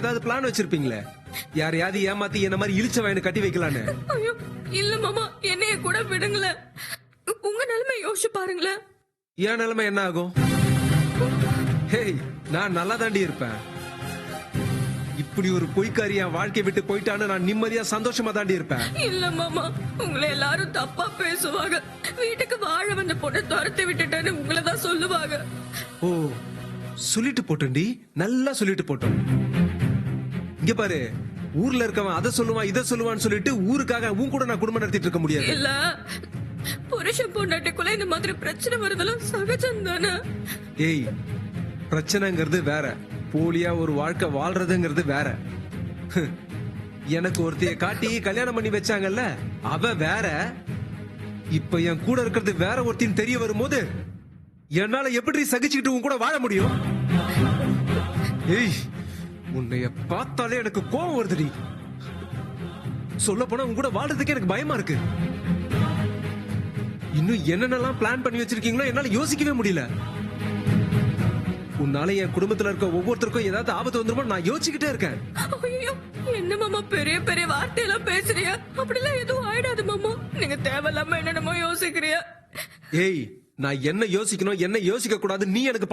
ஏதாவது பிளான் வச்சிருப்பீங்களே, யாரையாவது ஏமாத்தி என்ன மாதிரி இழிச்ச வயனு கட்டி வைக்கலான்னு. ஐயோ இல்ல மாமா, என்னைய கூட விடுங்களேன். உங்க நிலைமை யோசிச்சு பாருங்களேன். என் நிலைமை என்ன ஆகும்? ஹேய், நான் நல்லா தாண்டி இருப்பேன். இப்படி ஒரு பொய்க்காரி என் வாழ்க்கை விட்டு போயிட்டான்னு நான் நிம்மதியா சந்தோஷமா தாண்டி இருப்பேன். இல்ல மாமா, உங்களை எல்லாரும் தப்பா பேசுவாங்க. வீட்டுக்கு வாழ வந்த பொண்ணை துரத்தி விட்டுட்டேன்னு உங்களை தான் சொல்லுவாங்க. ஓ, சொல்லிட்டு போட்டோண்டி, நல்லா சொல்லிட்டு போட்டோம். இங்க பாரு, ஊர்ல இருக்கவன் அதை சொல்லுவான் இதை சொல்லுவான்னு சொல்லிட்டு ஊருக்காக உன் கூட நான் குடும்பம் நடத்திட்டு இருக்க முடியாது. இல்ல, புருஷன் பொண்டாட்டிக்குள்ள இந்த மாதிரி பிரச்சனை வருதெல்லாம் சகஜம் தானே. ஏய், பிரச்சனைங்கிறது வேற, போலியா ஒரு வாழ்க்கை வாழ்றதுங்கிறது வேற. எனக்கு ஒருத்தைய காட்டி கல்யாணம் பண்ணி வச்சாங்கல்ல, அவ வேற. இப்ப என் கூட இருக்கிறது வேற ஒருத்தின்னு தெரிய வரும்போது என்னால எப்படி சகிச்சுக்கிட்டு உன் கூட வாழ முடியும்? ஏய், உன்னைய பார்த்தாலே எனக்கு கோபம் வருதுடி. சொல்ல போனா உன் கூட வாழ்றதுக்கு எனக்கு பயமா இருக்கு. இன்னும் என்னென்னலாம் பிளான் பண்ணி வச்சிருக்கீங்களோ என்னால யோசிக்கவே முடியல. உன்னால என் குடும்பத்துல இருக்க ஒவ்வொருத்தருக்கும் ஏதாவது ஆபத்து வந்துருமோ நான் யோசிச்சுக்கிட்டே இருக்கேன். ஐயோ, என்ன மாமா பெரிய பெரிய வார்த்தையெல்லாம் பேசுறியா? அப்படிலாம் எதுவும் ஆயிடாது மாமா. நீங்க தேவையில்லாம என்னென்னமோ யோசிக்கிறியா? ஏய், நான் என்ன யோசிக்கணும் என்ன யோசிக்க கூடாது நீ எனக்கு